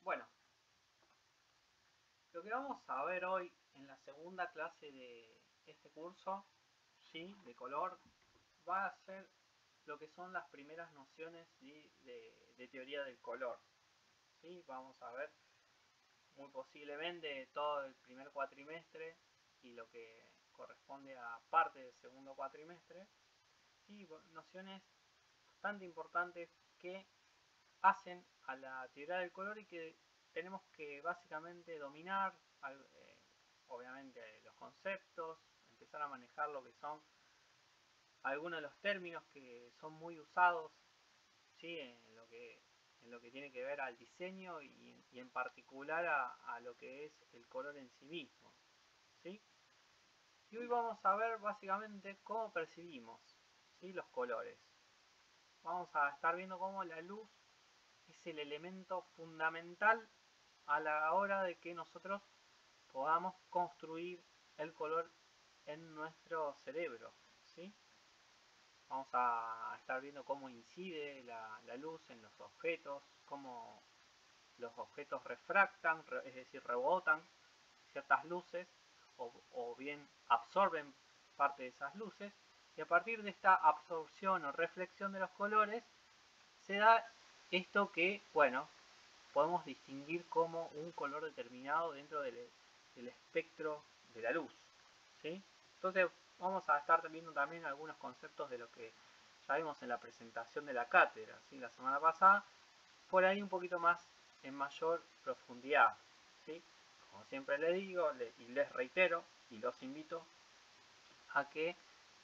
Bueno, lo que vamos a ver hoy en la segunda clase de este curso, ¿sí? De color, va a ser lo que son las primeras nociones, ¿sí? de teoría del color. ¿Sí? Vamos a ver muy posiblemente todo el primer cuatrimestre y lo que corresponde a parte del segundo cuatrimestre. ¿Sí? Nociones bastante importantes que hacen a la teoría del color y que tenemos que básicamente dominar, obviamente los conceptos, empezar a manejar lo que son algunos de los términos que son muy usados, ¿sí? en lo que tiene que ver al diseño y en particular a lo que es el color en sí mismo, ¿sí? Y hoy vamos a ver básicamente cómo percibimos, ¿sí? Los colores. Vamos a estar viendo cómo la luz es el elemento fundamental a la hora de que nosotros podamos construir el color en nuestro cerebro, ¿sí? Vamos a estar viendo cómo incide la luz en los objetos, cómo los objetos refractan, es decir, rebotan ciertas luces o bien absorben parte de esas luces, y a partir de esta absorción o reflexión de los colores se da esto que, bueno, podemos distinguir como un color determinado dentro del espectro de la luz, ¿sí? Entonces vamos a estar viendo también algunos conceptos de lo que ya vimos en la presentación de la cátedra, ¿sí? La semana pasada, por ahí un poquito más en mayor profundidad, ¿sí? Como siempre les digo y les reitero y los invito a que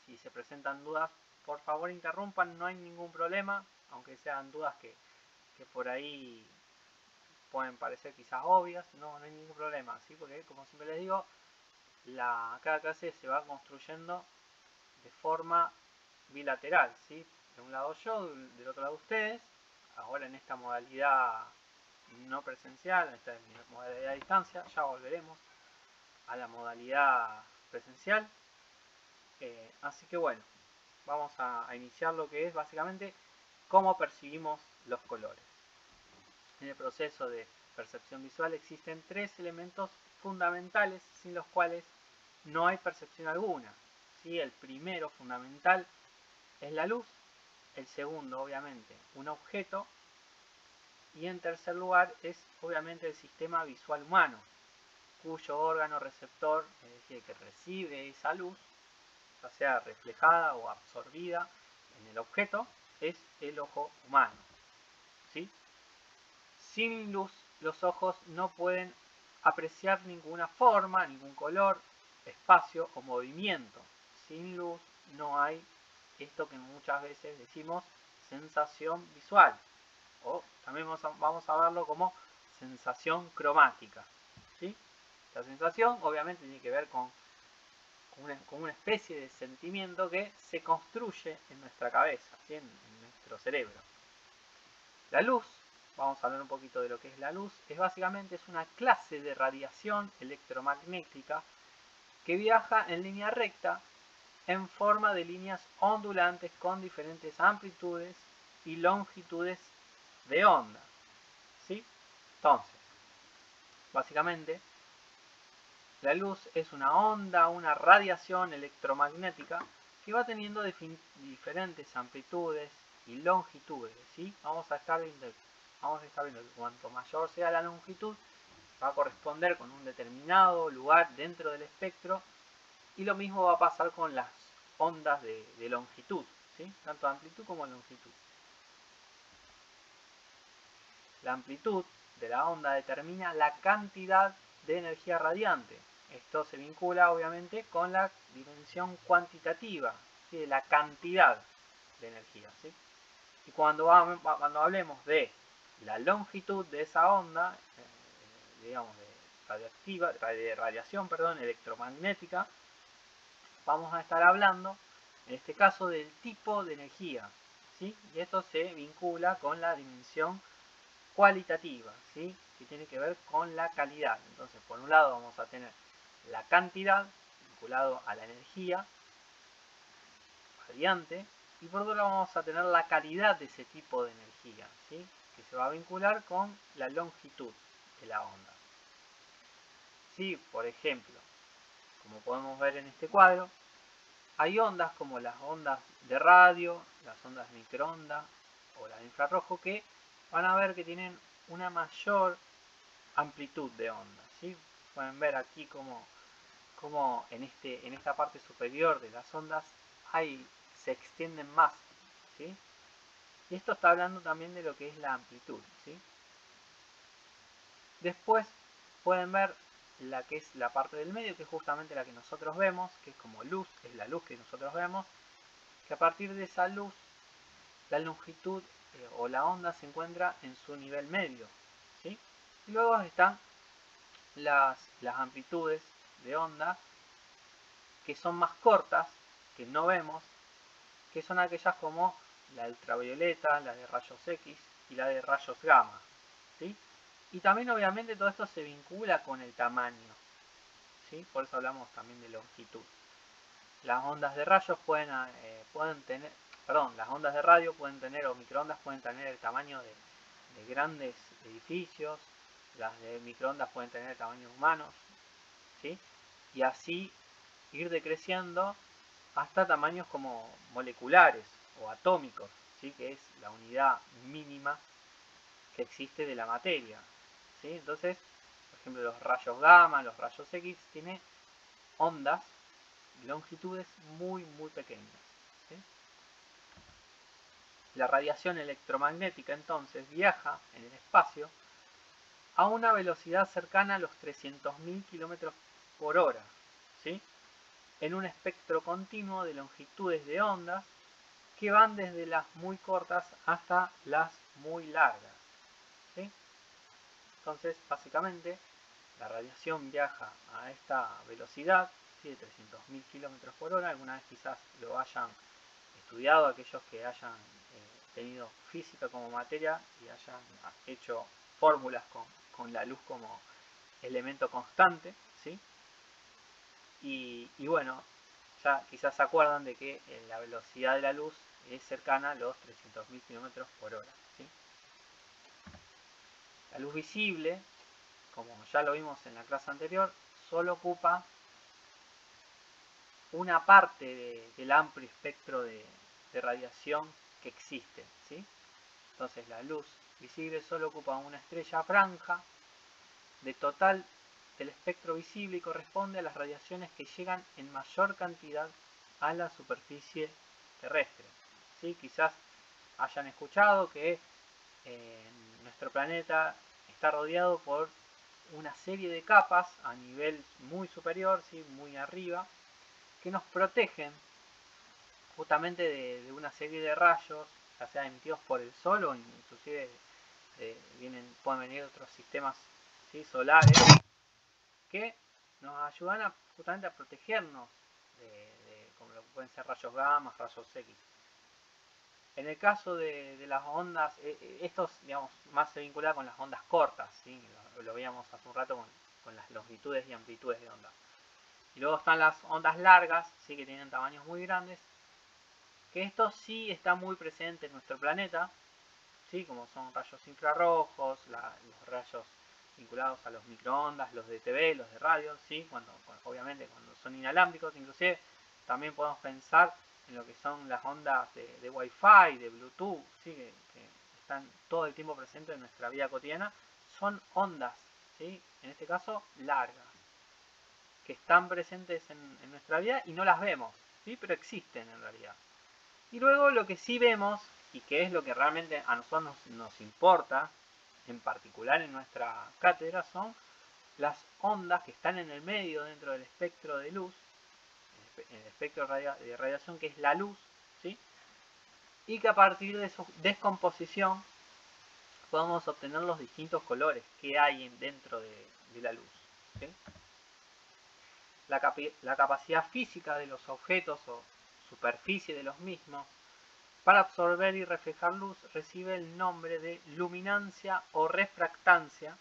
si se presentan dudas, por favor interrumpan, no hay ningún problema, aunque sean dudas que por ahí pueden parecer quizás obvias, no hay ningún problema, ¿sí? Porque como siempre les digo, cada clase se va construyendo de forma bilateral, ¿sí? De un lado yo, del otro lado ustedes, ahora en esta modalidad no presencial, en esta modalidad a distancia, ya volveremos a la modalidad presencial. Así que bueno, vamos a iniciar lo que es básicamente cómo percibimos los colores. En el proceso de percepción visual existen tres elementos fundamentales sin los cuales no hay percepción alguna, ¿sí? El primero fundamental es la luz, el segundo obviamente un objeto y en tercer lugar es obviamente el sistema visual humano, cuyo órgano receptor, es decir, que recibe esa luz, ya sea reflejada o absorbida en el objeto, es el ojo humano, ¿sí? Sin luz, los ojos no pueden apreciar ninguna forma, ningún color, espacio o movimiento. Sin luz no hay esto que muchas veces decimos sensación visual, o también vamos a verlo como sensación cromática, ¿sí? La sensación obviamente tiene que ver con una especie de sentimiento que se construye en nuestra cabeza, ¿sí? en nuestro cerebro. La luz, vamos a hablar un poquito de lo que es la luz, es una clase de radiación electromagnética que viaja en línea recta en forma de líneas ondulantes con diferentes amplitudes y longitudes de onda, ¿sí? Entonces, básicamente, la luz es una onda, una radiación electromagnética que va teniendo diferentes amplitudes y longitudes, ¿sí? Vamos a estar viendo que cuanto mayor sea la longitud, va a corresponder con un determinado lugar dentro del espectro, y lo mismo va a pasar con las ondas de longitud, ¿sí? Tanto amplitud como longitud. La amplitud de la onda determina la cantidad de energía radiante. Esto se vincula obviamente con la dimensión cuantitativa, ¿sí? De la cantidad de energía, ¿sí? Y cuando hablemos de la longitud de esa onda, digamos de radiación, electromagnética, vamos a estar hablando en este caso del tipo de energía, ¿sí? Y esto se vincula con la dimensión cualitativa, ¿sí? Que tiene que ver con la calidad. Entonces, por un lado vamos a tener la cantidad vinculado a la energía radiante, y por otro lado vamos a tener la calidad de ese tipo de energía, ¿sí? Que se va a vincular con la longitud. de la onda. Sí, por ejemplo, como podemos ver en este cuadro, hay ondas como las ondas de radio, las ondas de microondas o las de infrarrojo, que van a ver que tienen una mayor amplitud de onda, ¿sí? Pueden ver aquí como en esta parte superior de las ondas se extienden más, ¿sí? Y esto está hablando también de lo que es la amplitud, ¿sí? Después pueden ver la que es la parte del medio, que es justamente la que nosotros vemos, que es como luz, es la luz que nosotros vemos, que a partir de esa luz, la longitud o la onda se encuentra en su nivel medio, ¿sí? Y luego están las amplitudes de onda, que son más cortas, que no vemos, que son aquellas como la ultravioleta, la de rayos X y la de rayos gamma, ¿sí? Y también obviamente todo esto se vincula con el tamaño, ¿sí? Por eso hablamos también de longitud. Las ondas de rayos pueden tener, perdón, las ondas de radio pueden tener, o microondas pueden tener el tamaño de grandes edificios, las de microondas pueden tener el tamaño de humanos, ¿sí? Y así ir decreciendo hasta tamaños como moleculares o atómicos, ¿sí? Que es la unidad mínima que existe de la materia, ¿sí? Entonces, por ejemplo, los rayos gamma, los rayos X, tienen ondas, longitudes muy pequeñas, ¿sí? La radiación electromagnética entonces viaja en el espacio a una velocidad cercana a los 300.000 km por hora, ¿sí? En un espectro continuo de longitudes de ondas que van desde las muy cortas hasta las muy largas, ¿sí? Entonces, básicamente, la radiación viaja a esta velocidad, ¿sí? De 300.000 km por hora. Alguna vez quizás lo hayan estudiado aquellos que hayan tenido física como materia y hayan hecho fórmulas con la luz como elemento constante, ¿sí? Y bueno, ya quizás se acuerdan de que la velocidad de la luz es cercana a los 300.000 km por hora, ¿sí? La luz visible, como ya lo vimos en la clase anterior, solo ocupa una parte del amplio espectro de radiación que existe, ¿sí? Entonces la luz visible solo ocupa una estrella franja de total del espectro visible y corresponde a las radiaciones que llegan en mayor cantidad a la superficie terrestre, ¿sí? Quizás hayan escuchado que nuestro planeta está rodeado por una serie de capas a nivel muy superior, ¿sí? Muy arriba, que nos protegen justamente de una serie de rayos, ya sea emitidos por el Sol o inclusive pueden venir otros sistemas, ¿sí? Solares, que nos ayudan justamente a protegernos como lo que pueden ser rayos gamma, rayos X. En el caso de las ondas, esto digamos, más se vincula con las ondas cortas, ¿sí? Lo veíamos hace un rato con las longitudes y amplitudes de onda. Y luego están las ondas largas, ¿sí? Que tienen tamaños muy grandes, que esto sí está muy presente en nuestro planeta, ¿sí? Como son rayos infrarrojos, los rayos vinculados a los microondas, los de TV, los de radio, ¿sí? Obviamente cuando son inalámbricos, inclusive también podemos pensar en lo que son las ondas de Wi-Fi, de Bluetooth, ¿sí? que están todo el tiempo presentes en nuestra vida cotidiana. Son ondas, ¿sí? En este caso largas, que están presentes en nuestra vida y no las vemos, ¿sí? Pero existen en realidad. Y luego lo que sí vemos, y que es lo que realmente a nosotros nos importa, en particular en nuestra cátedra, son las ondas que están en el medio dentro del espectro de luz, en el espectro de radiación, que es la luz, ¿sí? Y que a partir de su descomposición podemos obtener los distintos colores que hay dentro de la luz, ¿sí? La capacidad física de los objetos o superficie de los mismos para absorber y reflejar luz recibe el nombre de luminancia o reflectancia,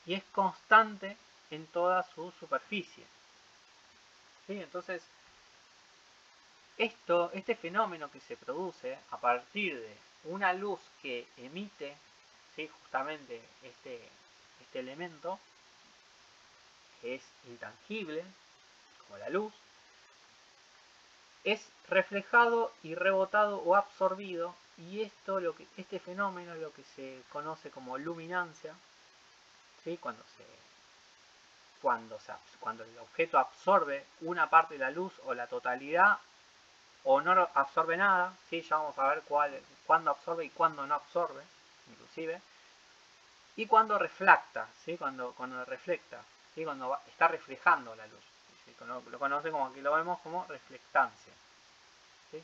y es constante en toda su superficie, ¿sí? Entonces, este fenómeno que se produce a partir de una luz que emite, ¿sí? Justamente este elemento que es intangible, como la luz, es reflejado y rebotado o absorbido, y este fenómeno es lo que se conoce como luminancia, ¿sí? Cuando el objeto absorbe una parte de la luz o la totalidad, o no absorbe nada, ¿sí? Ya vamos a ver cuándo absorbe y cuándo no absorbe, inclusive, y cuando reflecta, ¿sí? Cuando reflecta, ¿sí? Cuando está reflejando la luz, ¿sí? Lo conoce como, aquí lo vemos como reflectancia, ¿sí?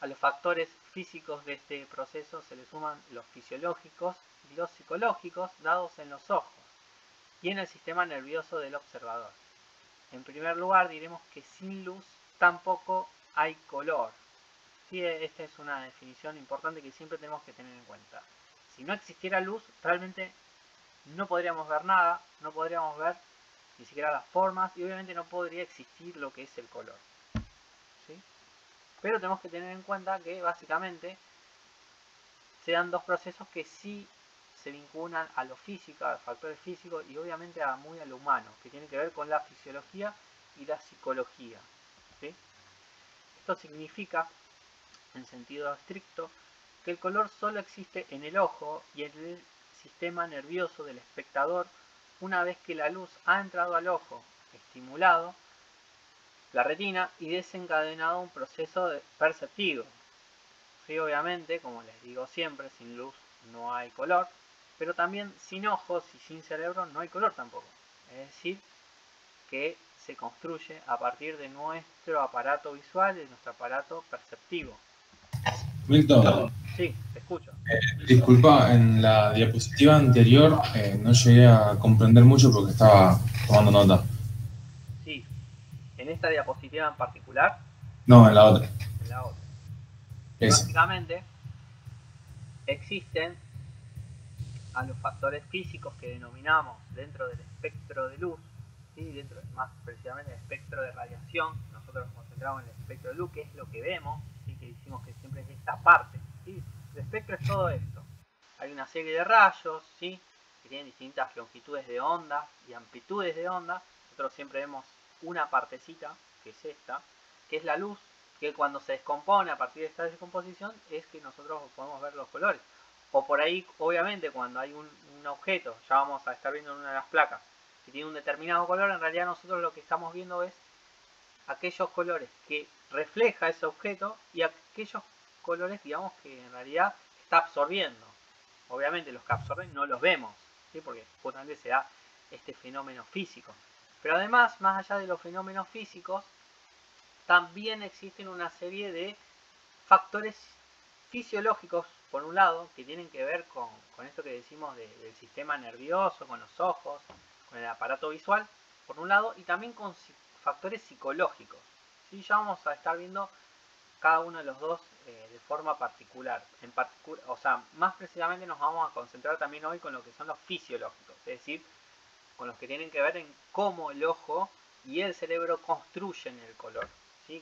A los factores físicos de este proceso se le suman los fisiológicos y los psicológicos dados en los ojos y en el sistema nervioso del observador. En primer lugar, diremos que sin luz tampoco hay color. Sí, esta es una definición importante que siempre tenemos que tener en cuenta. Si no existiera luz, realmente no podríamos ver nada, no podríamos ver ni siquiera las formas, y obviamente no podría existir lo que es el color, ¿sí? Pero tenemos que tener en cuenta que básicamente se dan dos procesos que sí se vinculan a lo físico, a los factores físicos, y obviamente muy a lo humano, que tiene que ver con la fisiología y la psicología, ¿sí? Esto significa, en sentido estricto, que el color solo existe en el ojo y en el sistema nervioso del espectador una vez que la luz ha entrado al ojo, estimulado la retina y desencadenado un proceso perceptivo. Sí, obviamente, como les digo siempre, sin luz no hay color, pero también sin ojos y sin cerebro no hay color tampoco. Es decir, que se construye a partir de nuestro aparato visual, de nuestro aparato perceptivo. Milton, Sí, te escucho. disculpa, en la diapositiva anterior no llegué a comprender mucho porque estaba tomando nota. Sí, en esta diapositiva en particular, No, en la otra. en la otra. Y Esa. básicamente existen a los factores físicos que denominamos dentro del espectro de luz, ¿sí? Dentro más precisamente del espectro de radiación. Nosotros nos concentramos en el espectro de luz, que es lo que vemos, ¿sí? Que decimos que siempre es esta parte, ¿sí? El espectro es todo esto. Hay una serie de rayos, ¿sí? Que tienen distintas longitudes de onda y amplitudes de onda. Nosotros siempre vemos una partecita, que es esta, que es la luz, que cuando se descompone a partir de esta descomposición es que nosotros podemos ver los colores. O por ahí, obviamente, cuando hay un objeto, ya vamos a estar viendo en una de las placas, que tiene un determinado color, en realidad nosotros lo que estamos viendo es aquellos colores que refleja ese objeto y aquellos colores, digamos, que en realidad está absorbiendo. Obviamente los que absorben no los vemos, ¿sí? Porque justamente se da este fenómeno físico. Pero además, más allá de los fenómenos físicos, también existen una serie de factores fisiológicos, por un lado, que tienen que ver con esto que decimos del sistema nervioso, con los ojos, con el aparato visual, por un lado, y también con factores psicológicos. ¿Sí? Ya vamos a estar viendo cada uno de los dos de forma particular. O sea, más precisamente nos vamos a concentrar también hoy con lo que son los fisiológicos, es decir, con los que tienen que ver en cómo el ojo y el cerebro construyen el color. ¿Sí?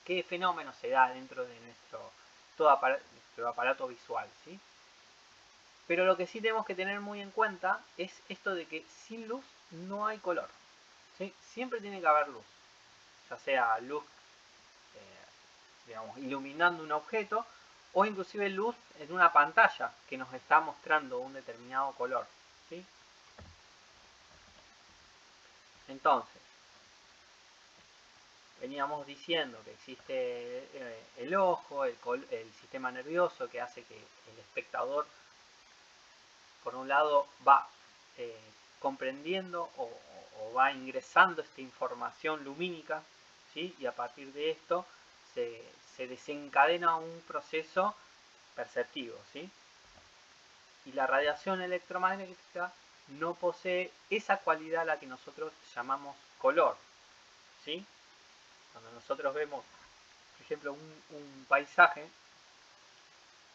¿Qué fenómeno se da dentro de nuestro aparato visual? ¿Sí? Pero lo que sí tenemos que tener muy en cuenta es esto de que sin luz no hay color. ¿Sí? Siempre tiene que haber luz, ya sea luz, digamos, iluminando un objeto, o inclusive luz en una pantalla que nos está mostrando un determinado color. ¿Sí? Entonces, veníamos diciendo que existe el ojo, el sistema nervioso que hace que el espectador, por un lado, va comprendiendo o va ingresando esta información lumínica, ¿sí? Y a partir de esto se desencadena un proceso perceptivo, ¿sí? Y la radiación electromagnética no posee esa cualidad a la que nosotros llamamos color, ¿sí? Cuando nosotros vemos, por ejemplo, un paisaje,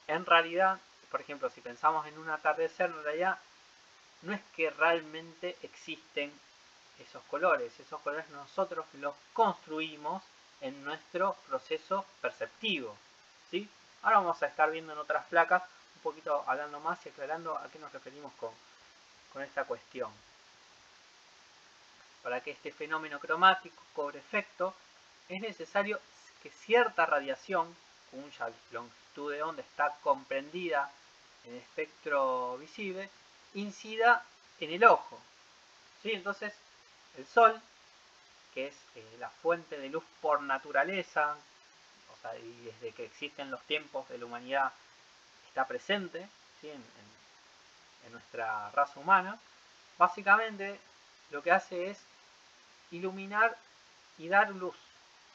en realidad, por ejemplo, si pensamos en un atardecer, en realidad no es que realmente existen esos colores nosotros los construimos en nuestro proceso perceptivo, ¿sí? Ahora vamos a estar viendo en otras placas, un poquito hablando más y aclarando a qué nos referimos con esta cuestión. Para que este fenómeno cromático cobre efecto, es necesario que cierta radiación, cuya longitud de onda está comprendida en el espectro visible, incida en el ojo. ¿Sí? Entonces, el Sol, que es la fuente de luz por naturaleza, o sea, y desde que existen los tiempos de la humanidad está presente, ¿sí? en nuestra raza humana, básicamente lo que hace es iluminar y dar luz,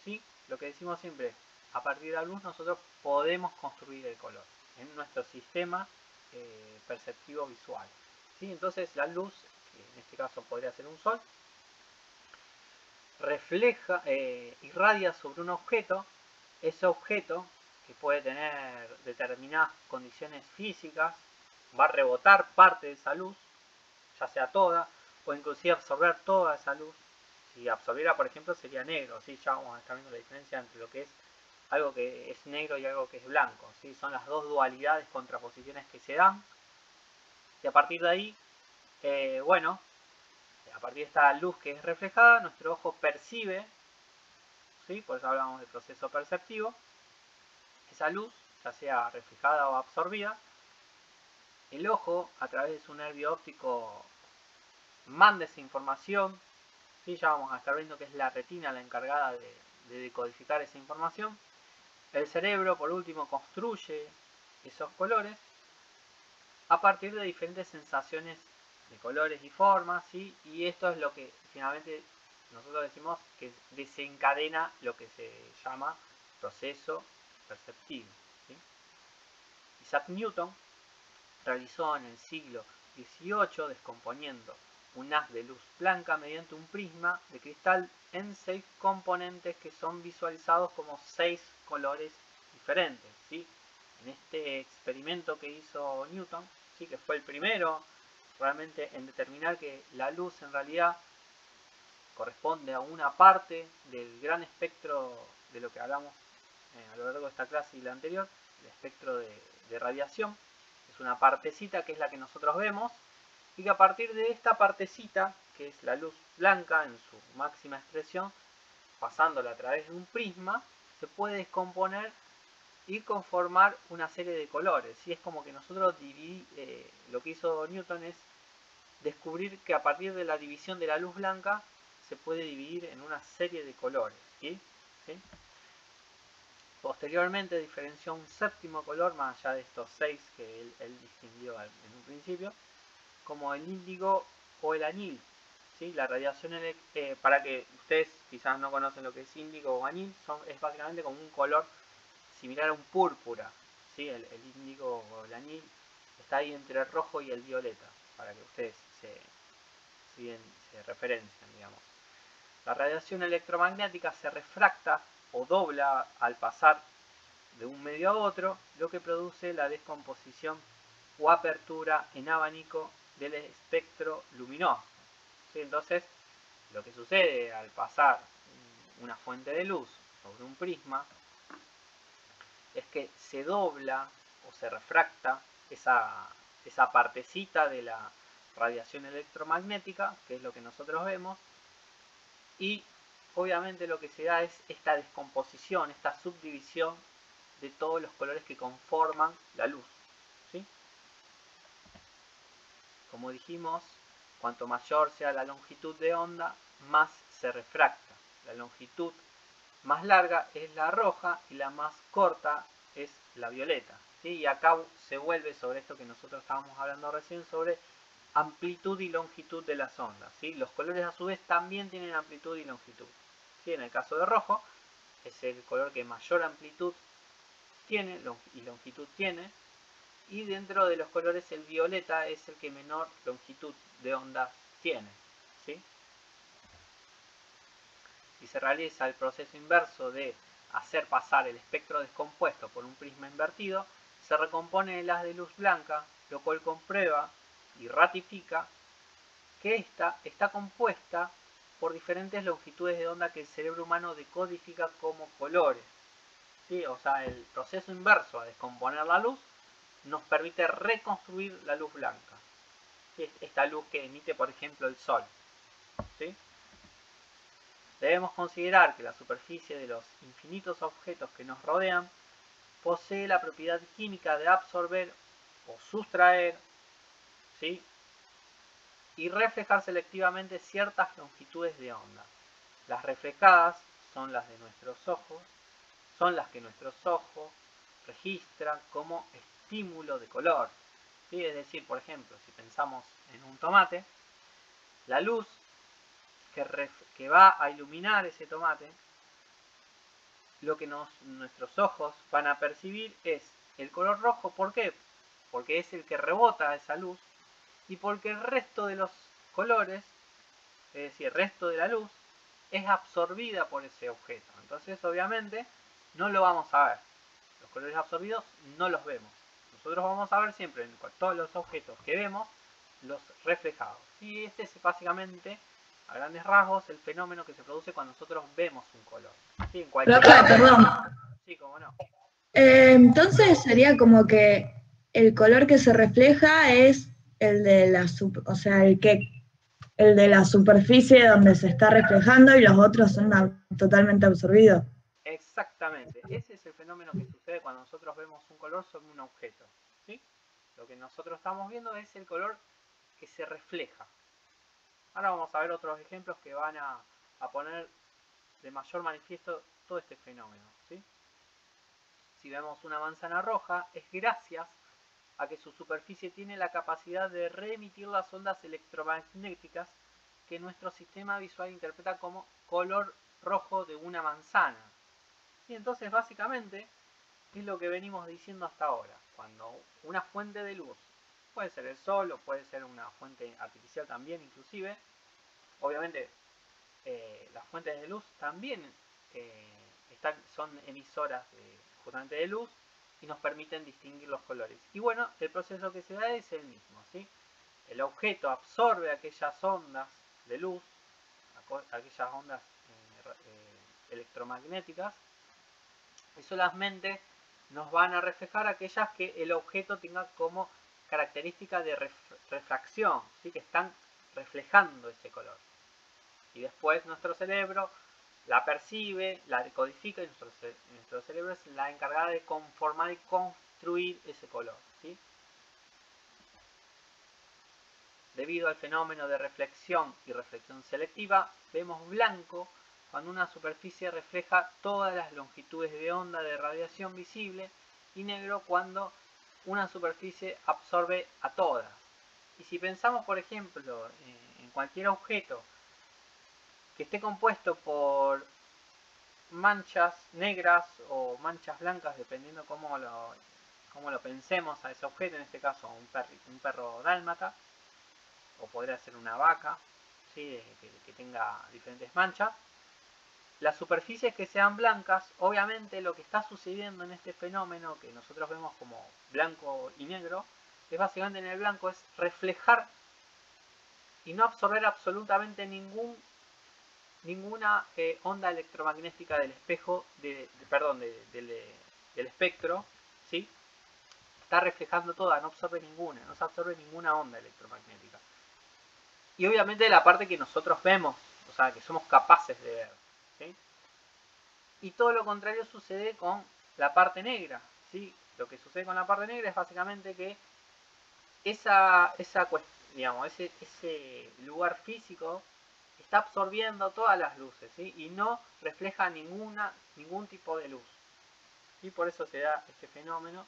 ¿sí? Lo que decimos siempre, a partir de la luz nosotros podemos construir el color en nuestro sistema perceptivo visual, ¿sí? Entonces la luz, que en este caso podría ser un sol, refleja, irradia sobre un objeto. Ese objeto, que puede tener determinadas condiciones físicas, va a rebotar parte de esa luz, ya sea toda, o inclusive absorber toda esa luz. Si absorbiera, por ejemplo, sería negro, ¿sí? Ya vamos a estar viendo la diferencia entre lo que es algo que es negro y algo que es blanco, ¿sí? Son las dos dualidades, contraposiciones que se dan. Y a partir de ahí, bueno, a partir de esta luz que es reflejada, nuestro ojo percibe, ¿sí? Por eso hablamos de proceso perceptivo, esa luz, ya sea reflejada o absorbida. El ojo, a través de su nervio óptico, manda esa información, ¿sí? Ya vamos a estar viendo que es la retina la encargada de decodificar esa información. El cerebro, por último, construye esos colores a partir de diferentes sensaciones de colores y formas, ¿sí? Y esto es lo que finalmente nosotros decimos que desencadena lo que se llama proceso perceptivo, ¿sí? Isaac Newton realizó en el siglo XVIII descomponiendo un haz de luz blanca mediante un prisma de cristal en 6 componentes que son visualizados como 6 colores diferentes, ¿sí? En este experimento que hizo Newton, ¿sí? Que fue el primero realmente en determinar que la luz en realidad corresponde a una parte del gran espectro de lo que hablamos a lo largo de esta clase y la anterior, el espectro de radiación. Es una partecita que es la que nosotros vemos, y que a partir de esta partecita, que es la luz blanca en su máxima expresión, pasándola a través de un prisma, se puede descomponer y conformar una serie de colores. Y es como que nosotros lo que hizo Newton es descubrir que a partir de la división de la luz blanca se puede dividir en una serie de colores, ¿sí? ¿Sí? Posteriormente diferenció un séptimo color, más allá de estos 6 que él distinguió en un principio, como el índigo o el anil, ¿sí? La radiación para que ustedes quizás no conocen lo que es índigo o anil, es básicamente como un color similar a un púrpura, ¿sí? El índigo o el anil está ahí entre el rojo y el violeta, para que ustedes se referencian, digamos. La radiación electromagnética se refracta o dobla al pasar de un medio a otro, lo que produce la descomposición o apertura en abanico del espectro luminoso, ¿sí? Entonces, lo que sucede al pasar una fuente de luz sobre un prisma es que se dobla o se refracta esa partecita de la radiación electromagnética, que es lo que nosotros vemos, y obviamente lo que se da es esta descomposición, esta subdivisión de todos los colores que conforman la luz, ¿sí? Como dijimos, cuanto mayor sea la longitud de onda, más se refracta. La longitud más larga es la roja y la más corta es la violeta, ¿sí? Y acá se vuelve sobre esto que nosotros estábamos hablando recién, sobre amplitud y longitud de las ondas, ¿sí? Los colores a su vez también tienen amplitud y longitud, ¿sí? En el caso de rojo es el color que mayor amplitud tiene y longitud tiene, y dentro de los colores el violeta es el que menor longitud de onda tiene, ¿sí? Si se realiza el proceso inverso de hacer pasar el espectro descompuesto por un prisma invertido, se recompone el haz de luz blanca, lo cual comprueba y ratifica que ésta está compuesta por diferentes longitudes de onda que el cerebro humano decodifica como colores. ¿sí? O sea, el proceso inverso a descomponer la luz nos permite reconstruir la luz blanca. ¿Sí? Esta luz que emite, por ejemplo, el sol. ¿Sí? Debemos considerar que la superficie de los infinitos objetos que nos rodean posee la propiedad química de absorber o sustraer, ¿sí? y reflejar selectivamente ciertas longitudes de onda. Las reflejadas son las de nuestros ojos, son las que nuestros ojos registran como estímulo de color. ¿Sí? Es decir, por ejemplo, si pensamos en un tomate, la luz que va a iluminar ese tomate, lo que nuestros ojos van a percibir es el color rojo. ¿Por qué? Porque es el que rebota esa luz y porque el resto de los colores, es decir, el resto de la luz, es absorbida por ese objeto. Entonces, obviamente, no lo vamos a ver. Los colores absorbidos no los vemos. Nosotros vamos a ver siempre en todos los objetos que vemos los reflejados. Y este es básicamente, a grandes rasgos, el fenómeno que se produce cuando nosotros vemos un color. ¿Sí? En cualquier... Profe, perdón. Sí, cómo no. Entonces sería como que el color que se refleja es el de la el de la superficie donde se está reflejando y los otros son totalmente absorbidos. Exactamente. Ese es el fenómeno que sucede cuando nosotros vemos un color sobre un objeto. ¿Sí? Lo que nosotros estamos viendo es el color que se refleja. Ahora vamos a ver otros ejemplos que van a poner de mayor manifiesto todo este fenómeno. ¿Sí? Si vemos una manzana roja, es gracias a que su superficie tiene la capacidad de reemitir las ondas electromagnéticas que nuestro sistema visual interpreta como color rojo de una manzana. Y entonces básicamente es lo que venimos diciendo hasta ahora. Cuando una fuente de luz, puede ser el sol o puede ser una fuente artificial también inclusive, obviamente las fuentes de luz también son emisoras justamente de luz y nos permiten distinguir los colores. Y bueno, el proceso que se da es el mismo, ¿sí? El objeto absorbe aquellas ondas de luz, aquellas ondas electromagnéticas, y solamente nos van a reflejar aquellas que el objeto tenga como característica de refracción, ¿sí? Que están reflejando ese color. Y después nuestro cerebro la percibe, la decodifica y nuestro cerebro es la encargada de conformar y construir ese color. ¿Sí? Debido al fenómeno de reflexión y reflexión selectiva, vemos blanco cuando una superficie refleja todas las longitudes de onda de radiación visible y negro cuando una superficie absorbe a todas. Y si pensamos, por ejemplo, en cualquier objeto que esté compuesto por manchas negras o manchas blancas, dependiendo cómo lo pensemos a ese objeto, en este caso un perro dálmata, o podría ser una vaca, ¿sí? que tenga diferentes manchas. Las superficies que sean blancas, obviamente lo que está sucediendo en este fenómeno que nosotros vemos como blanco y negro, es básicamente en el blanco es reflejar y no absorber absolutamente ninguna onda electromagnética del espejo, del espectro, ¿sí? Está reflejando toda, no se absorbe ninguna onda electromagnética. Y obviamente la parte que nosotros vemos, o sea, que somos capaces de ver, ¿sí? Y todo lo contrario sucede con la parte negra, ¿sí? Lo que sucede con la parte negra es básicamente que ese lugar físico está absorbiendo todas las luces, ¿sí? Y no refleja ningún tipo de luz. Y por eso se da este fenómeno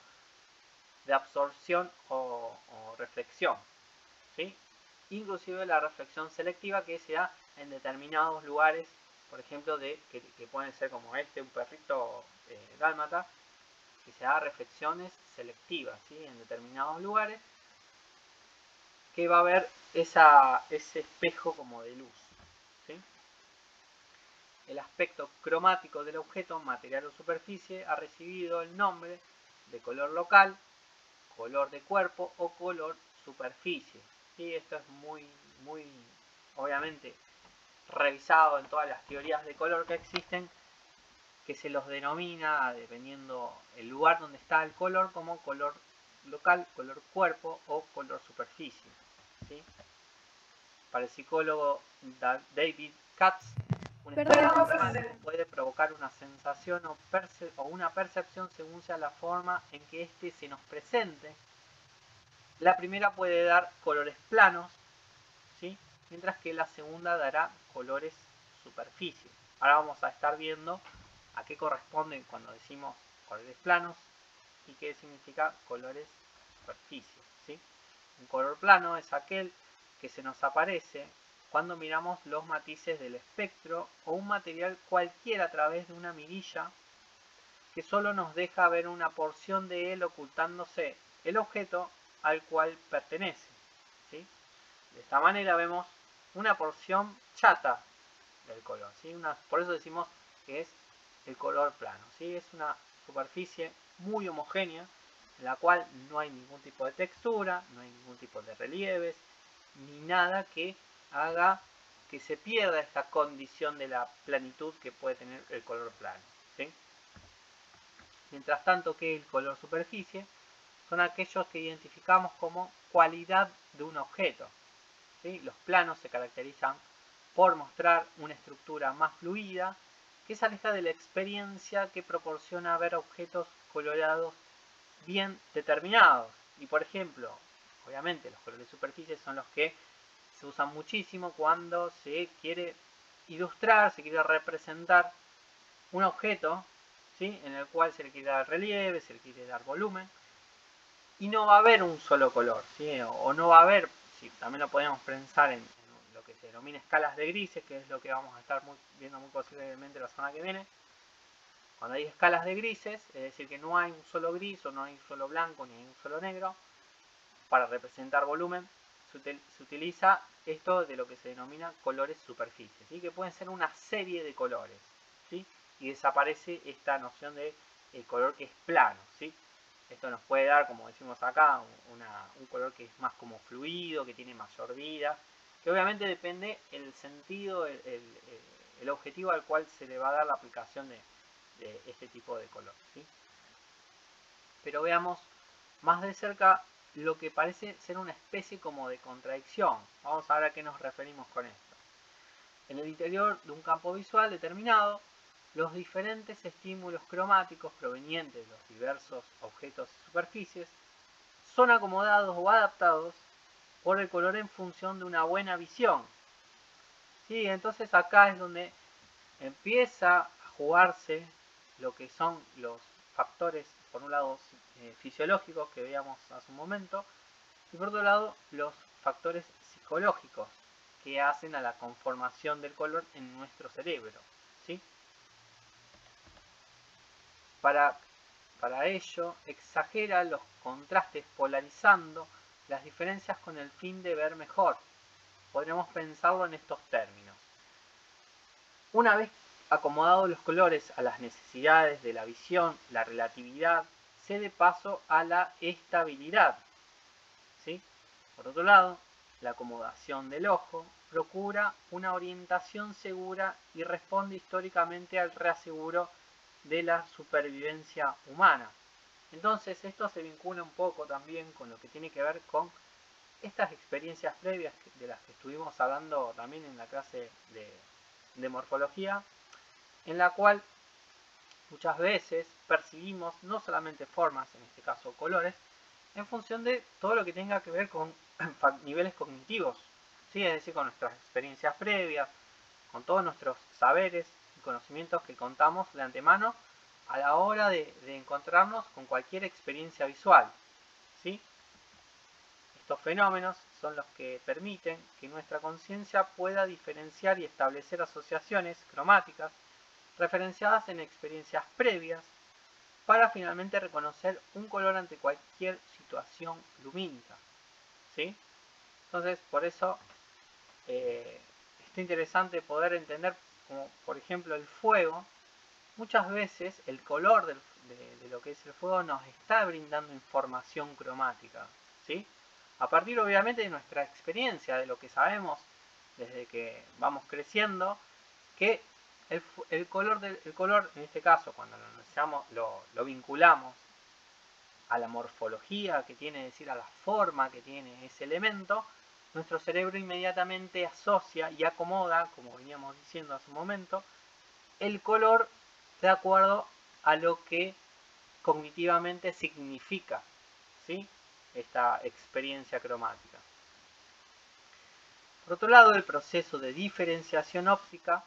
de absorción o reflexión, ¿sí? Inclusive la reflexión selectiva que se da en determinados lugares, por ejemplo, que pueden ser como un perrito dálmata, que se da reflexiones selectivas, ¿sí? En determinados lugares, que va a haber ese espejo como de luz. ¿Sí? El aspecto cromático del objeto, material o superficie, ha recibido el nombre de color local, color de cuerpo o color superficie. ¿Sí? Esto es muy obviamente revisado en todas las teorías de color que existen, que se los denomina, dependiendo el lugar donde está el color, como color local, color cuerpo o color superficie, ¿sí? Para el psicólogo David Katz, un estado puede provocar una sensación o una percepción según sea la forma en que éste se nos presente. La primera puede dar colores planos, ¿sí? Mientras que la segunda dará colores superficie. Ahora vamos a estar viendo a qué corresponden cuando decimos colores planos y qué significa colores superficie, ¿sí? Un color plano es aquel que se nos aparece cuando miramos los matices del espectro o un material cualquiera a través de una mirilla que solo nos deja ver una porción de él, ocultándose el objeto al cual pertenece, ¿sí? De esta manera vemos una porción chata del color, ¿sí? Por eso decimos que es el color plano, ¿sí? Es una superficie muy homogénea en la cual no hay ningún tipo de textura, no hay ningún tipo de relieves, ni nada que haga que se pierda esta condición de la planitud que puede tener el color plano, ¿sí? Mientras tanto que el color superficie son aquellos que identificamos como cualidad de un objeto, ¿sí? Los planos se caracterizan por mostrar una estructura más fluida que se aleja de la experiencia que proporciona ver objetos coloreados bien determinados. Y por ejemplo, obviamente los colores de superficie son los que se usan muchísimo cuando se quiere ilustrar, se quiere representar un objeto, ¿sí? En el cual se le quiere dar relieve, se le quiere dar volumen, y no va a haber un solo color, ¿sí? O no va a haber, sí, también lo podemos pensar en lo que se denomina escalas de grises, que es lo que vamos a estar viendo muy posiblemente la semana que viene. Cuando hay escalas de grises, es decir, que no hay un solo gris o no hay un solo blanco ni hay un solo negro, para representar volumen, se utiliza esto de lo que se denomina colores superficie, ¿sí? Que pueden ser una serie de colores, ¿sí? Y desaparece esta noción de color que es plano, ¿sí? Esto nos puede dar, como decimos acá, un color que es más como fluido, que tiene mayor vida, que obviamente depende el sentido, el objetivo al cual se le va a dar la aplicación de este tipo de color, ¿sí? Pero veamos más de cerca lo que parece ser una especie como de contradicción. Vamos a ver a qué nos referimos con esto. En el interior de un campo visual determinado, los diferentes estímulos cromáticos provenientes de los diversos objetos y superficies son acomodados o adaptados por el color en función de una buena visión. ¿Sí? Entonces acá es donde empieza a jugarse lo que son los factores, por un lado fisiológicos que veíamos hace un momento, y por otro lado los factores psicológicos que hacen a la conformación del color en nuestro cerebro, ¿sí? Para ello exagera los contrastes polarizando las diferencias con el fin de ver mejor. Podríamos pensarlo en estos términos. Una vez acomodados los colores a las necesidades de la visión, la relatividad cede paso a la estabilidad, ¿sí? Por otro lado, la acomodación del ojo procura una orientación segura y responde históricamente al reaseguro de la supervivencia humana. Entonces esto se vincula un poco también con lo que tiene que ver con estas experiencias previas de las que estuvimos hablando también en la clase de morfología, en la cual muchas veces percibimos no solamente formas, en este caso colores, en función de todo lo que tenga que ver con niveles cognitivos, ¿sí? Es decir, con nuestras experiencias previas, con todos nuestros saberes y conocimientos que contamos de antemano a la hora de encontrarnos con cualquier experiencia visual, ¿sí? Estos fenómenos son los que permiten que nuestra conciencia pueda diferenciar y establecer asociaciones cromáticas referenciadas en experiencias previas para finalmente reconocer un color ante cualquier situación lumínica, ¿sí? Entonces, por eso está interesante poder entender, como por ejemplo el fuego. Muchas veces el color de lo que es el fuego nos está brindando información cromática, ¿sí? A partir obviamente de nuestra experiencia, de lo que sabemos desde que vamos creciendo, que el color en este caso, cuando lo vinculamos a la morfología que tiene, es decir, a la forma que tiene ese elemento, nuestro cerebro inmediatamente asocia y acomoda, como veníamos diciendo hace un momento, el color de acuerdo a lo que cognitivamente significa, ¿sí?, esta experiencia cromática. Por otro lado, el proceso de diferenciación óptima,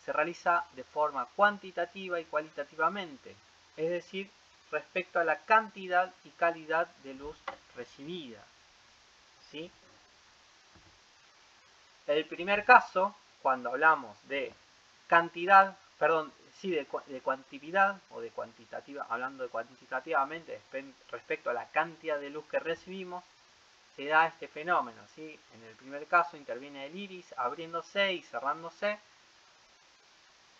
se realiza de forma cuantitativa y cualitativamente, es decir, respecto a la cantidad y calidad de luz recibida, ¿sí? El primer caso, cuando hablamos de cantidad, de cuantitividad o de cuantitativa, hablando de cuantitativamente respecto a la cantidad de luz que recibimos, se da este fenómeno, ¿sí? En el primer caso interviene el iris abriéndose y cerrándose.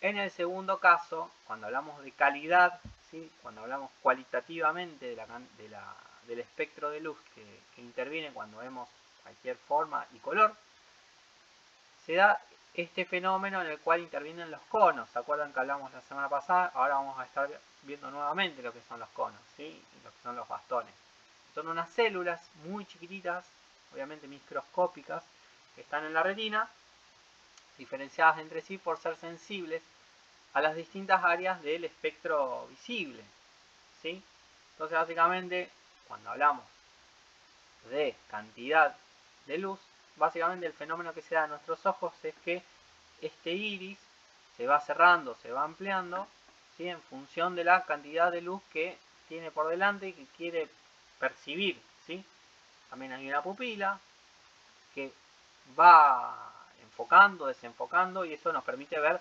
En el segundo caso, cuando hablamos de calidad, ¿sí?, cuando hablamos cualitativamente del espectro de luz que interviene cuando vemos cualquier forma y color, se da este fenómeno en el cual intervienen los conos. ¿Se acuerdan que hablamos la semana pasada? Ahora vamos a estar viendo nuevamente lo que son los conos, ¿sí?, y lo que son los bastones. Son unas células muy chiquititas, obviamente microscópicas, que están en la retina, diferenciadas entre sí por ser sensibles a las distintas áreas del espectro visible, ¿sí? Entonces, básicamente, cuando hablamos de cantidad de luz, básicamente el fenómeno que se da en nuestros ojos es que este iris se va cerrando, se va ampliando, ¿sí?, en función de la cantidad de luz que tiene por delante y que quiere percibir, ¿sí? También hay una pupila que va enfocando, desenfocando, y eso nos permite ver,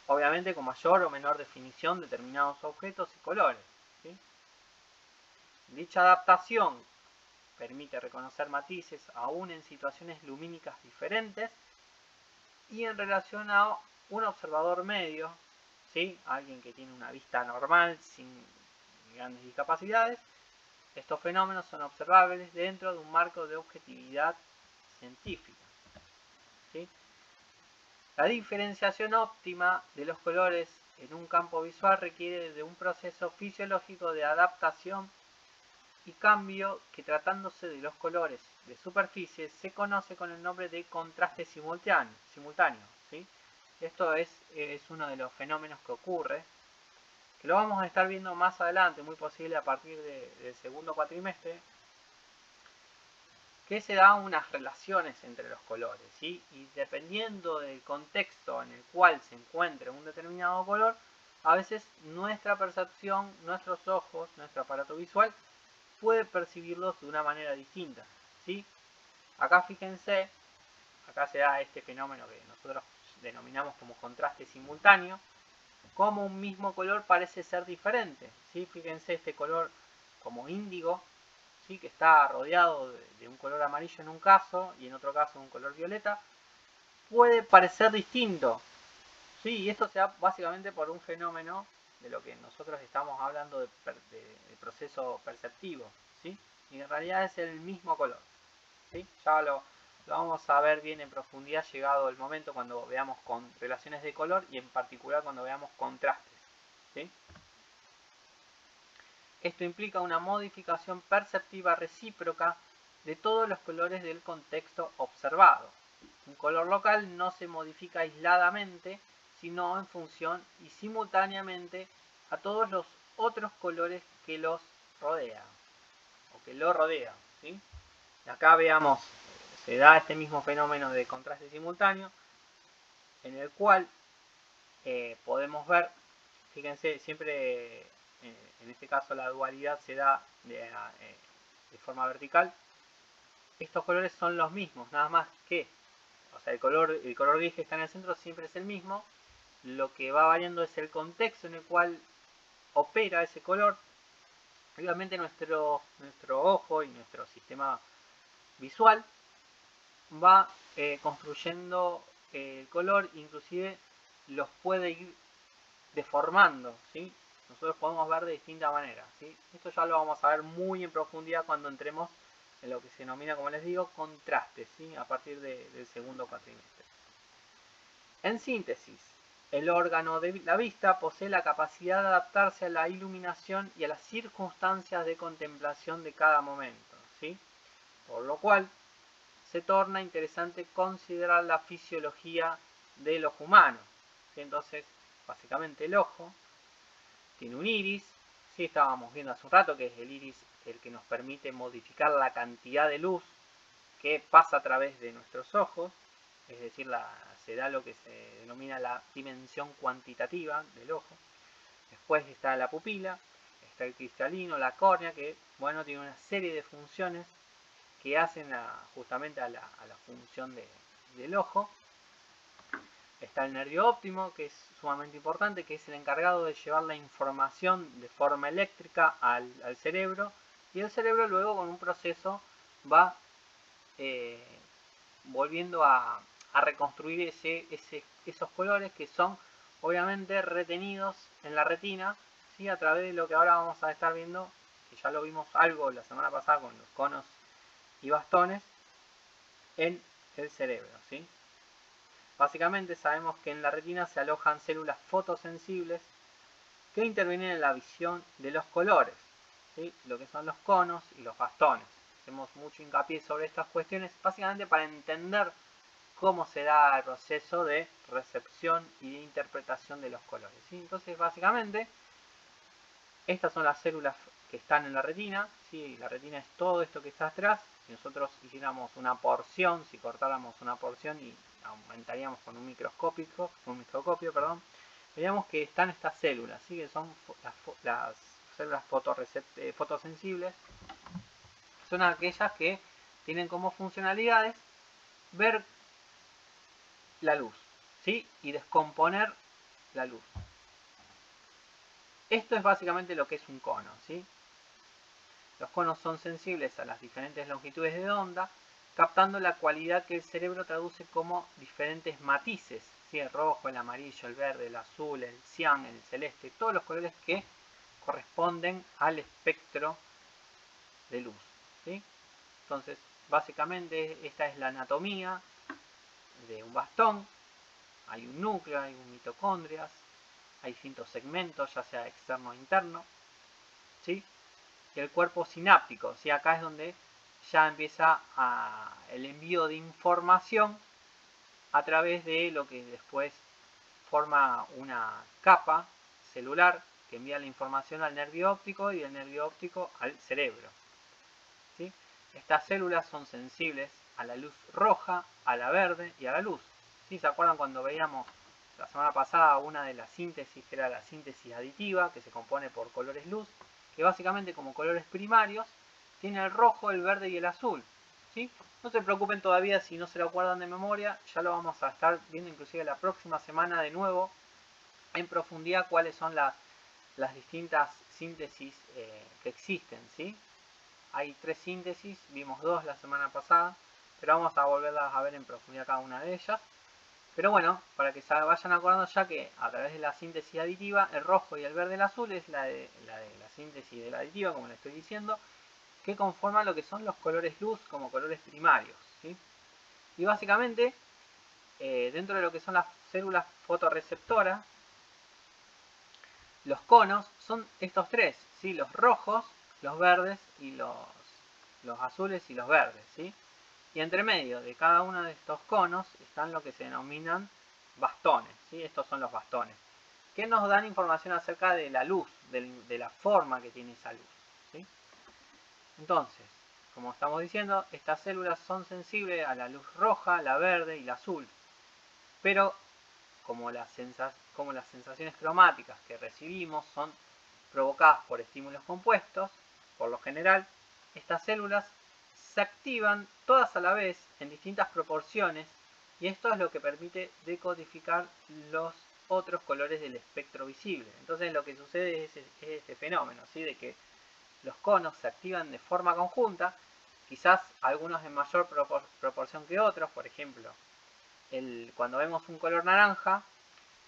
obviamente, con mayor o menor definición determinados objetos y colores, ¿sí? Dicha adaptación permite reconocer matices aún en situaciones lumínicas diferentes y en relación a un observador medio, ¿sí?, alguien que tiene una vista normal sin grandes discapacidades. Estos fenómenos son observables dentro de un marco de objetividad científica, ¿sí? La diferenciación óptima de los colores en un campo visual requiere de un proceso fisiológico de adaptación y cambio que, tratándose de los colores de superficie, se conoce con el nombre de contraste simultáneo, ¿sí? Esto es uno de los fenómenos que ocurre, que lo vamos a estar viendo más adelante, muy posible a partir del segundo cuatrimestre, que se dan unas relaciones entre los colores, ¿sí? Y dependiendo del contexto en el cual se encuentre un determinado color, a veces nuestra percepción, nuestros ojos, nuestro aparato visual puede percibirlos de una manera distinta, ¿sí? Acá fíjense, acá se da este fenómeno que nosotros denominamos como contraste simultáneo, como un mismo color parece ser diferente, ¿sí? Fíjense este color como índigo, ¿sí?, que está rodeado de un color amarillo en un caso y en otro caso un color violeta, puede parecer distinto, ¿sí? Y esto se da básicamente por un fenómeno de lo que nosotros estamos hablando de proceso perceptivo, ¿sí? Y en realidad es el mismo color, ¿sí? Ya lo vamos a ver bien en profundidad llegado el momento cuando veamos con relaciones de color y en particular cuando veamos contrastes, ¿sí? Esto implica una modificación perceptiva recíproca de todos los colores del contexto observado. Un color local no se modifica aisladamente, sino en función y simultáneamente a todos los otros colores que los rodean o que lo rodean, ¿sí? Y acá veamos, se da este mismo fenómeno de contraste simultáneo, en el cual podemos ver, fíjense, siempre en este caso la dualidad se da de forma vertical. Estos colores son los mismos, nada más que, o sea, el color gris que está en el centro siempre es el mismo. Lo que va variando es el contexto en el cual opera ese color. Obviamente nuestro ojo y nuestro sistema visual va construyendo el color, inclusive los puede ir deformando, ¿sí? Nosotros podemos ver de distinta manera, ¿sí? Esto ya lo vamos a ver muy en profundidad cuando entremos en lo que se denomina, como les digo, contrastes, ¿sí?, a partir del segundo cuatrimestre. En síntesis, el órgano de la vista posee la capacidad de adaptarse a la iluminación y a las circunstancias de contemplación de cada momento, ¿sí? Por lo cual, se torna interesante considerar la fisiología del ojo humano. ¿Sí? Entonces, básicamente el ojo tiene un iris, ¿sí? Estábamos viendo hace un rato que es el iris el que nos permite modificar la cantidad de luz que pasa a través de nuestros ojos, es decir, se da lo que se denomina la dimensión cuantitativa del ojo. Después está la pupila, está el cristalino, la córnea, que bueno, tiene una serie de funciones que hacen justamente a la función del ojo. Está el nervio óptimo, que es sumamente importante, que es el encargado de llevar la información de forma eléctrica al cerebro, y el cerebro luego con un proceso va volviendo a reconstruir esos colores que son obviamente retenidos en la retina, ¿sí? A través de lo que ahora vamos a estar viendo, que ya lo vimos algo la semana pasada con los conos y bastones en el cerebro, ¿sí? Básicamente sabemos que en la retina se alojan células fotosensibles que intervienen en la visión de los colores, ¿sí? Lo que son los conos y los bastones. Hacemos mucho hincapié sobre estas cuestiones, básicamente para entender cómo se da el proceso de recepción y de interpretación de los colores, ¿sí? Entonces, básicamente, estas son las células que están en la retina, ¿sí? La retina es todo esto que está atrás. Si nosotros hiciéramos una porción, si cortáramos una porción y aumentaríamos con un microscopio, veríamos que están estas células, ¿sí? Que son las células fotosensibles. Son aquellas que tienen como funcionalidades ver la luz, ¿sí? Y descomponer la luz. Esto es básicamente lo que es un cono, ¿sí? Los conos son sensibles a las diferentes longitudes de onda, captando la cualidad que el cerebro traduce como diferentes matices, ¿sí? El rojo, el amarillo, el verde, el azul, el cian, el celeste, todos los colores que corresponden al espectro de luz, ¿sí? Entonces, básicamente esta es la anatomía de un bastón. Hay un núcleo, hay un mitocondrias, hay distintos segmentos, ya sea externo o interno, ¿sí? Y el cuerpo sináptico, ¿sí? Acá es donde ya empieza el envío de información a través de lo que después forma una capa celular que envía la información al nervio óptico y el nervio óptico al cerebro, ¿sí? Estas células son sensibles a la luz roja, a la verde y a la luz, ¿sí? ¿Se acuerdan cuando veíamos la semana pasada una de las síntesis, que era la síntesis aditiva, que se compone por colores luz, que básicamente como colores primarios tiene el rojo, el verde y el azul, ¿sí? No se preocupen todavía si no se lo acuerdan de memoria, ya lo vamos a estar viendo inclusive la próxima semana de nuevo en profundidad cuáles son las distintas síntesis que existen, ¿sí? Hay 3 síntesis, vimos 2 la semana pasada, pero vamos a volverlas a ver en profundidad cada una de ellas. Pero bueno, para que se vayan acordando ya que a través de la síntesis aditiva, el rojo y el verde y el azul es la de la síntesis de la aditiva, como le estoy diciendo, que conforman lo que son los colores luz como colores primarios, ¿sí? Y básicamente, dentro de lo que son las células fotorreceptoras, los conos son estos 3, ¿sí? Los rojos, los verdes y los azules y los verdes, ¿sí? Y entre medio de cada uno de estos conos están lo que se denominan bastones, ¿sí? Estos son los bastones, que nos dan información acerca de la luz, de la forma que tiene esa luz, ¿sí? Entonces, como estamos diciendo, estas células son sensibles a la luz roja, la verde y la azul, pero como las sensaciones cromáticas que recibimos son provocadas por estímulos compuestos, por lo general, estas células se activan todas a la vez en distintas proporciones, y esto es lo que permite decodificar los otros colores del espectro visible. Entonces lo que sucede es este fenómeno, ¿sí? De que los conos se activan de forma conjunta, quizás algunos en mayor proporción que otros. Por ejemplo, cuando vemos un color naranja,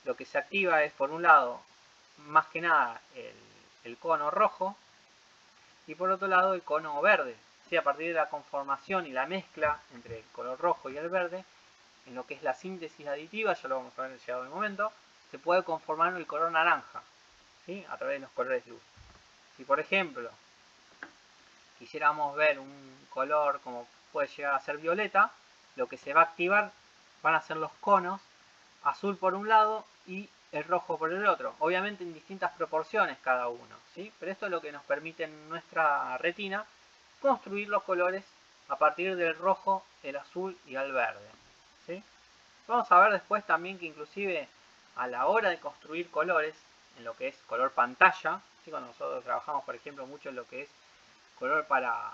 lo que se activa es, por un lado, más que nada el cono rojo, y por otro lado el cono verde. ¿Sí? A partir de la conformación y la mezcla entre el color rojo y el verde, en lo que es la síntesis aditiva, ya lo vamos a ver llegado el momento, se puede conformar el color naranja, ¿sí? A través de los colores luz. Si por ejemplo quisiéramos ver un color como puede llegar a ser violeta, lo que se va a activar van a ser los conos, azul por un lado y el rojo por el otro, obviamente en distintas proporciones cada uno, ¿sí? Pero esto es lo que nos permite en nuestra retina construir los colores a partir del rojo, el azul y el verde, ¿sí? Vamos a ver después también que inclusive a la hora de construir colores, en lo que es color pantalla, ¿sí? Cuando nosotros trabajamos por ejemplo mucho en lo que es color para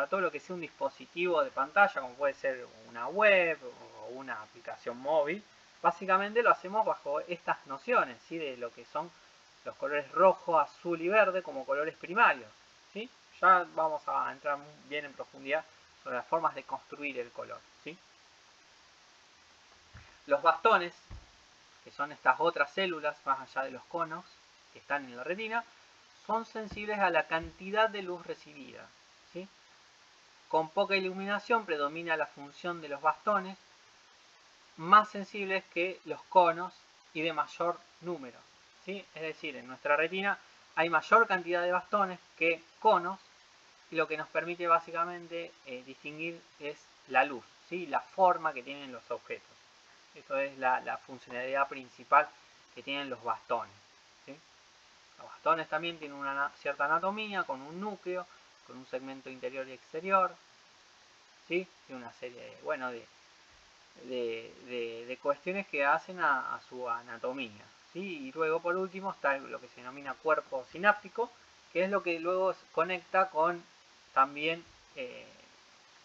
todo lo que sea un dispositivo de pantalla, como puede ser una web o una aplicación móvil, básicamente lo hacemos bajo estas nociones, ¿sí? De lo que son los colores rojo, azul y verde como colores primarios, ¿sí? Ya vamos a entrar bien en profundidad sobre las formas de construir el color, ¿sí? Los bastones, que son estas otras células más allá de los conos que están en la retina, son sensibles a la cantidad de luz recibida, ¿sí? Con poca iluminación predomina la función de los bastones, más sensibles que los conos y de mayor número, ¿sí? Es decir, en nuestra retina hay mayor cantidad de bastones que conos, y lo que nos permite básicamente distinguir es la luz, ¿sí? La forma que tienen los objetos. Eso es la funcionalidad principal que tienen los bastones, ¿sí? Los bastones también tienen una cierta anatomía, con un núcleo, con un segmento interior y exterior, ¿sí? Y una serie de cuestiones que hacen a su anatomía, ¿sí? Y luego por último está lo que se denomina cuerpo sináptico, que es lo que luego conecta con también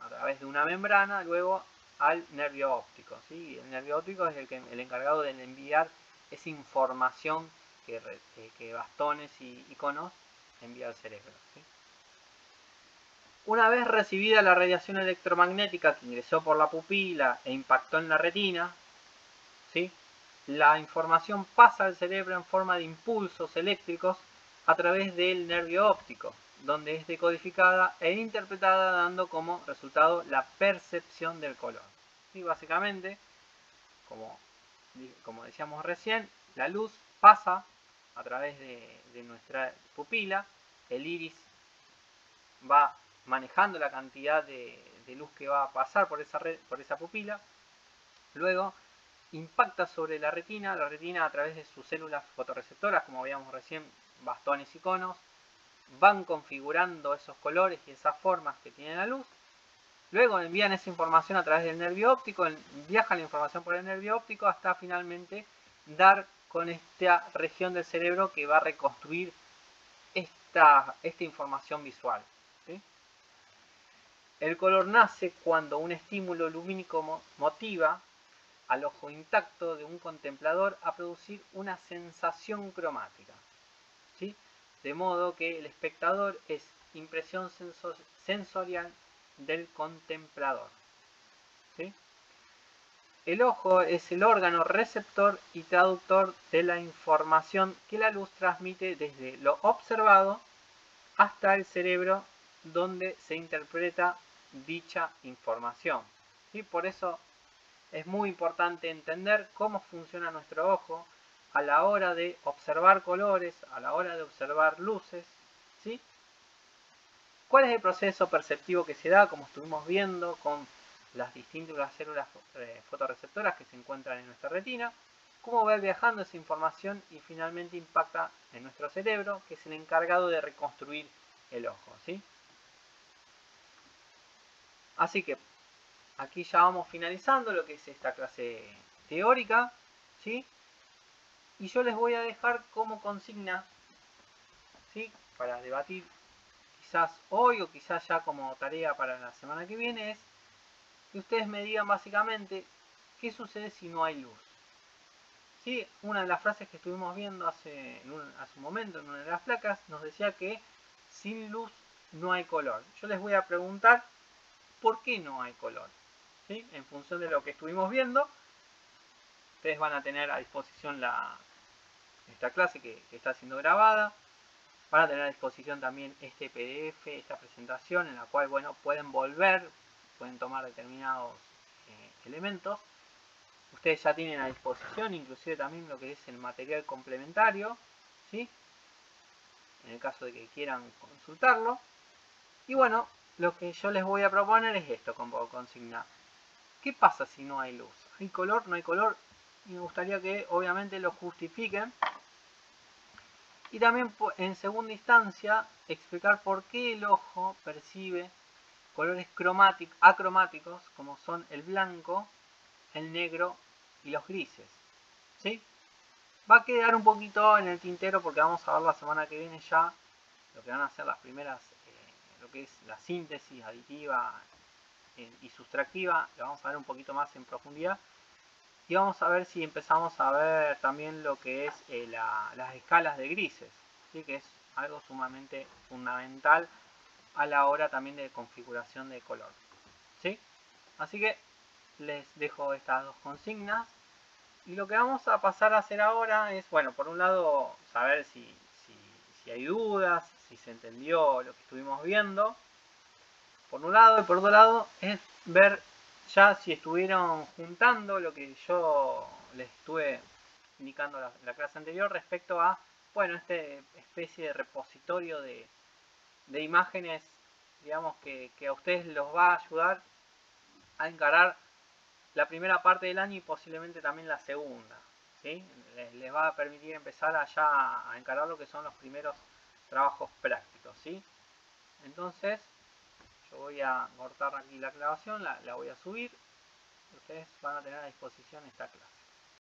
a través de una membrana luego al nervio óptico, ¿sí? El nervio óptico es el encargado de enviar esa información que bastones y conos envía al cerebro, ¿sí? Una vez recibida la radiación electromagnética que ingresó por la pupila e impactó en la retina, ¿sí? La información pasa al cerebro en forma de impulsos eléctricos a través del nervio óptico, donde es decodificada e interpretada dando como resultado la percepción del color. Y básicamente, como decíamos recién, la luz pasa a través de nuestra pupila, el iris va manejando la cantidad de luz que va a pasar por esa pupila, luego impacta sobre la retina a través de sus células fotorreceptoras, como veíamos recién, bastones y conos, van configurando esos colores y esas formas que tiene la luz, luego envían esa información a través del nervio óptico, viaja la información por el nervio óptico hasta finalmente dar con esta región del cerebro que va a reconstruir esta información visual, ¿sí? El color nace cuando un estímulo lumínico motiva al ojo intacto de un contemplador a producir una sensación cromática, ¿sí? De modo que el espectador es impresión sensorial del contemplador, ¿sí? El ojo es el órgano receptor y traductor de la información que la luz transmite desde lo observado hasta el cerebro, donde se interpreta dicha información, ¿sí? Por eso es muy importante entender cómo funciona nuestro ojo a la hora de observar colores, a la hora de observar luces, ¿sí? ¿Cuál es el proceso perceptivo que se da, como estuvimos viendo, con las distintas células fotorreceptoras que se encuentran en nuestra retina? ¿Cómo va viajando esa información y finalmente impacta en nuestro cerebro, que es el encargado de reconstruir el ojo, ¿sí? Así que aquí ya vamos finalizando lo que es esta clase teórica, ¿sí? Y yo les voy a dejar como consigna, ¿sí? Para debatir quizás hoy o quizás ya como tarea para la semana que viene, es que ustedes me digan básicamente qué sucede si no hay luz, ¿sí? Una de las frases que estuvimos viendo hace un momento en una de las placas nos decía que sin luz no hay color. Yo les voy a preguntar por qué no hay color, ¿sí? En función de lo que estuvimos viendo, ustedes van a tener a disposición esta clase que está siendo grabada, van a tener a disposición también este PDF, esta presentación en la cual, bueno, pueden volver, pueden tomar determinados elementos ustedes ya tienen a disposición, inclusive también lo que es el material complementario, ¿sí? En el caso de que quieran consultarlo. Y bueno, lo que yo les voy a proponer es esto como consigna. ¿Qué pasa si no hay luz? ¿Hay color? ¿No hay color? Y me gustaría que obviamente lo justifiquen. Y también en segunda instancia explicar por qué el ojo percibe colores acromáticos como son el blanco, el negro y los grises. ¿Sí? Va a quedar un poquito en el tintero porque vamos a ver la semana que viene ya lo que van a ser las primeras, lo que es la síntesis aditiva y sustractiva. Lo vamos a ver un poquito más en profundidad. Y vamos a ver si empezamos a ver también lo que es las escalas de grises, ¿sí? Que es algo sumamente fundamental a la hora también de configuración de color, ¿sí? Así que les dejo estas dos consignas. Y lo que vamos a pasar a hacer ahora es, bueno, por un lado, saber si hay dudas, si se entendió lo que estuvimos viendo. Por un lado, y por otro lado, es ver ya si estuvieron juntando lo que yo les estuve indicando en la clase anterior respecto a, bueno, esta especie de repositorio de imágenes, digamos, que a ustedes los va a ayudar a encarar la primera parte del año y posiblemente también la segunda, ¿sí? Les va a permitir empezar allá a encarar lo que son los primeros trabajos prácticos, ¿sí? Entonces, yo voy a cortar aquí la grabación, la voy a subir. Ustedes van a tener a disposición esta clase.